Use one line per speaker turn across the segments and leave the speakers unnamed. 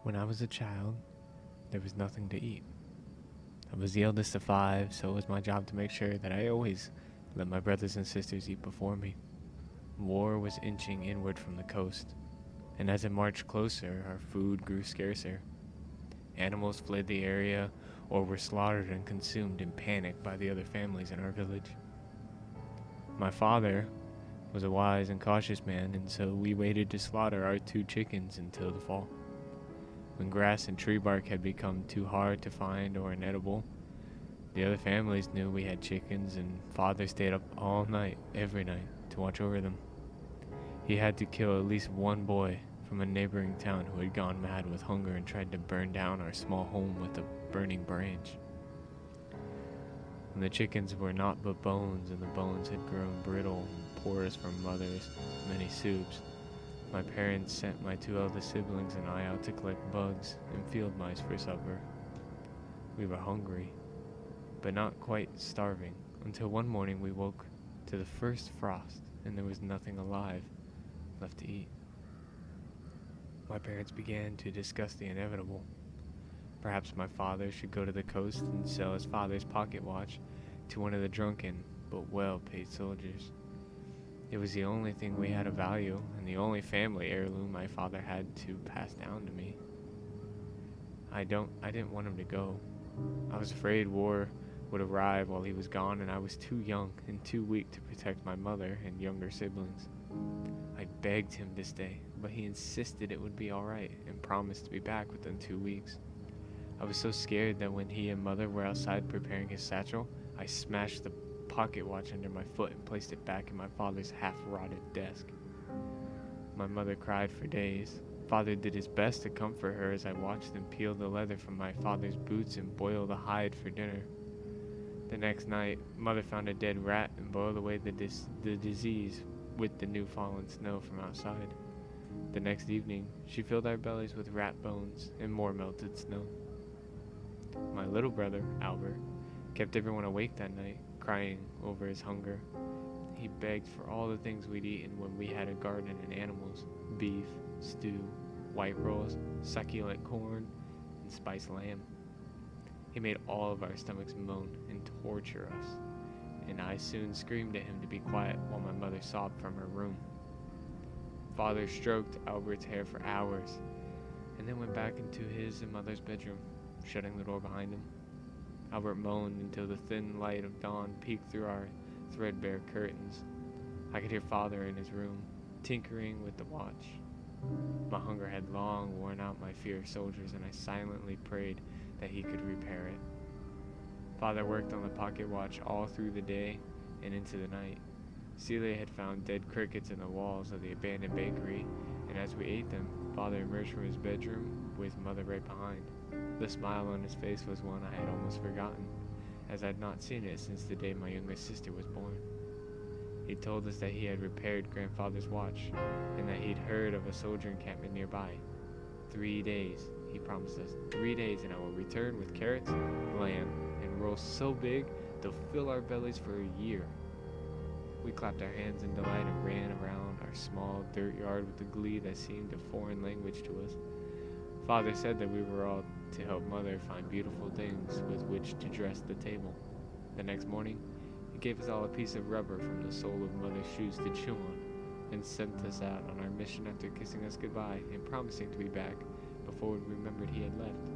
When I was a child, there was nothing to eat. I was the eldest of 5, so it was my job to make sure that I always let my brothers and sisters eat before me. War was inching inward from the coast, and as it marched closer, our food grew scarcer. Animals fled the area or were slaughtered and consumed in panic by the other families in our village. My father was a wise and cautious man, and so we waited to slaughter our 2 chickens until the fall. When grass and tree bark had become too hard to find or inedible, the other families knew we had chickens, and father stayed up all night, every night, to watch over them. He had to kill at least one boy from a neighboring town who had gone mad with hunger and tried to burn down our small home with a burning branch. When the chickens were naught but bones, and the bones had grown brittle and porous from mother's many soups, my parents sent my 2 eldest siblings and I out to collect bugs and field mice for supper. We were hungry, but not quite starving, until one morning we woke to the first frost and there was nothing alive left to eat. My parents began to discuss the inevitable. Perhaps my father should go to the coast and sell his father's pocket watch to one of the drunken but well-paid soldiers. It was the only thing we had of value, and the only family heirloom my father had to pass down to me. I didn't want him to go. I was afraid war would arrive while he was gone, and I was too young and too weak to protect my mother and younger siblings. I begged him to stay, but he insisted it would be alright and promised to be back within 2 weeks. I was so scared that when he and mother were outside preparing his satchel, I smashed the pocket watch under my foot and placed it back in my father's half-rotted desk. My mother cried for days. Father did his best to comfort her as I watched him peel the leather from my father's boots and boil the hide for dinner. The next night, mother found a dead rat and boiled away the disease with the new fallen snow from outside. The next evening, she filled our bellies with rat bones and more melted snow. My little brother, Albert, kept everyone awake that night, crying over his hunger. He begged for all the things we'd eaten when we had a garden and animals: beef, stew, white rolls, succulent corn, and spiced lamb. He made all of our stomachs moan and torture us, and I soon screamed at him to be quiet while my mother sobbed from her room. Father stroked Albert's hair for hours, and then went back into his and mother's bedroom, shutting the door behind him. Albert moaned until the thin light of dawn peeked through our threadbare curtains. I could hear father in his room, tinkering with the watch. My hunger had long worn out my fear of soldiers, and I silently prayed that he could repair it. Father worked on the pocket watch all through the day and into the night. Celia had found dead crickets in the walls of the abandoned bakery, and as we ate them, father emerged from his bedroom with mother right behind. The smile on his face was one I had almost forgotten, as I had not seen it since the day my youngest sister was born. He told us that he had repaired grandfather's watch, and that he'd heard of a soldier encampment nearby. 3 days, he promised us. 3 days, and I will return with carrots, lamb, and rolls so big they'll fill our bellies for a year. We clapped our hands in delight and ran around our small dirt yard with a glee that seemed a foreign language to us. Father said that we were all to help mother find beautiful things with which to dress the table. The next morning, he gave us all a piece of rubber from the sole of mother's shoes to chew on, and sent us out on our mission after kissing us goodbye and promising to be back before we remembered he had left.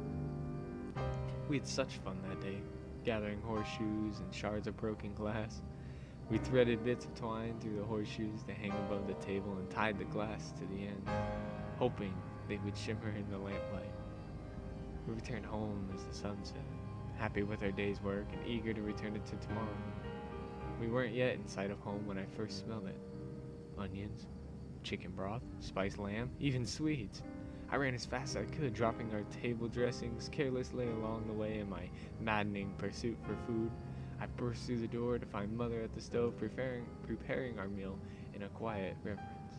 We had such fun that day, gathering horseshoes and shards of broken glass. We threaded bits of twine through the horseshoes to hang above the table and tied the glass to the end, hoping they would shimmer in the lamplight. We returned home as the sun set, happy with our day's work and eager to return it to tomorrow. We weren't yet in sight of home when I first smelled it. Onions, chicken broth, spiced lamb, even Swedes. I ran as fast as I could, dropping our table dressings carelessly along the way in my maddening pursuit for food. I burst through the door to find mother at the stove preparing our meal in a quiet reverence.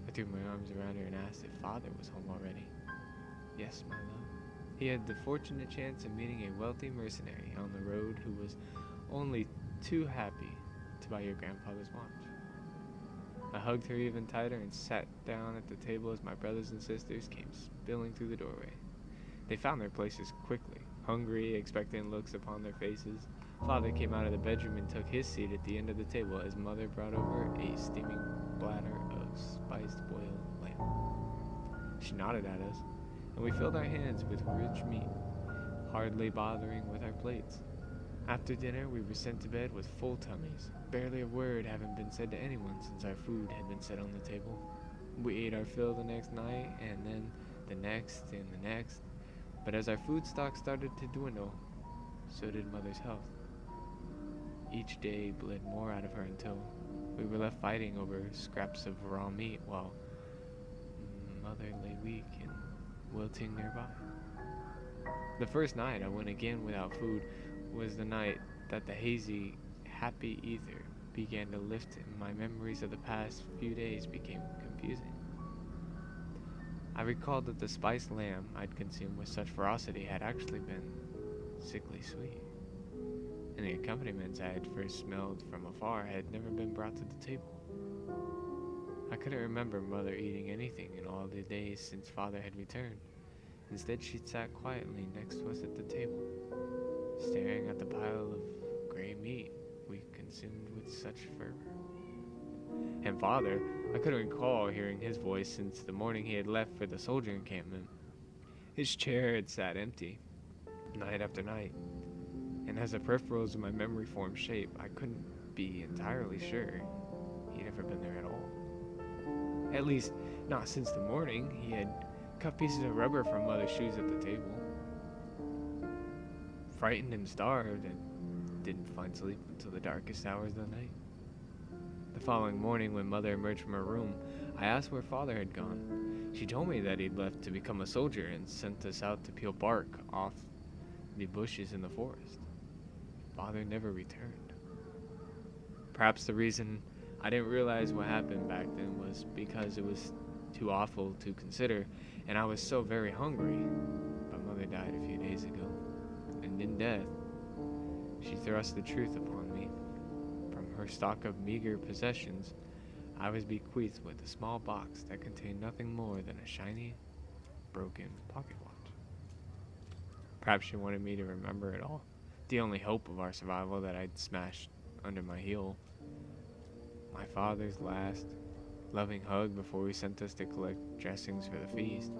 I threw my arms around her and asked if father was home already. Yes, my love. He had the fortunate chance of meeting a wealthy mercenary on the road who was only too happy to buy your grandfather's watch. I hugged her even tighter and sat down at the table as my brothers and sisters came spilling through the doorway. They found their places quickly, hungry, expectant looks upon their faces. Father came out of the bedroom and took his seat at the end of the table as Mother brought over a steaming platter of spiced boiled lamb. She nodded at us, and we filled our hands with rich meat, hardly bothering with our plates. After dinner, we were sent to bed with full tummies, barely a word having been said to anyone since our food had been set on the table. We ate our fill the next night, and then the next and the next. But as our food stock started to dwindle, so did Mother's health. Each day bled more out of her until we were left fighting over scraps of raw meat while Mother lay weak and wilting nearby. The first night I went again without food was the night that the hazy, happy ether began to lift and my memories of the past few days became confusing. I recalled that the spiced lamb I'd consumed with such ferocity had actually been sickly sweet, and the accompaniments I had first smelled from afar had never been brought to the table. I couldn't remember Mother eating anything in all the days since Father had returned. Instead, she'd sat quietly next to us at the table, staring at the pile of gray meat we consumed with such fervor. And Father, I couldn't recall hearing his voice since the morning he had left for the soldier encampment. His chair had sat empty, night after night, and as the peripherals of my memory formed shape, I couldn't be entirely sure he'd ever been there at all. At least, not since the morning he had cut pieces of rubber from Mother's shoes at the table, frightened and starved, and didn't find sleep until the darkest hours of the night. The following morning, when Mother emerged from her room, I asked where Father had gone. She told me that he'd left to become a soldier and sent us out to peel bark off the bushes in the forest. Father never returned. Perhaps the reason I didn't realize what happened back then was because it was too awful to consider, and I was so very hungry. But Mother died a few days ago, and in death, she thrust the truth upon me. From her stock of meager possessions, I was bequeathed with a small box that contained nothing more than a shiny, broken pocket watch. Perhaps she wanted me to remember it all, the only hope of our survival that I'd smashed under my heel. My father's last loving hug before he sent us to collect dressings for the feast,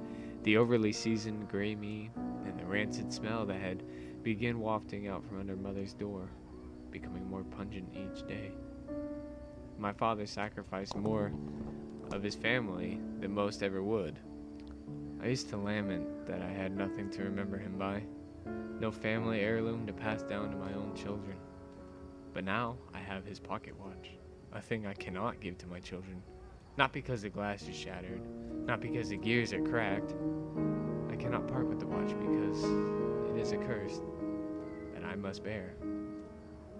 the overly seasoned gray meat, and the rancid smell that had begun wafting out from under Mother's door, becoming more pungent each day. My father sacrificed more of his family than most ever would. I used to lament that I had nothing to remember him by, no family heirloom to pass down to my own children. But now I have his pocket watch, a thing I cannot give to my children, not because the glass is shattered, not because the gears are cracked. I cannot part with the watch because it is a curse that I must bear.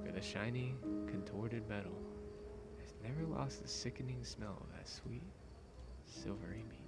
For the shiny, contorted metal has never lost the sickening smell of that sweet, silvery meat.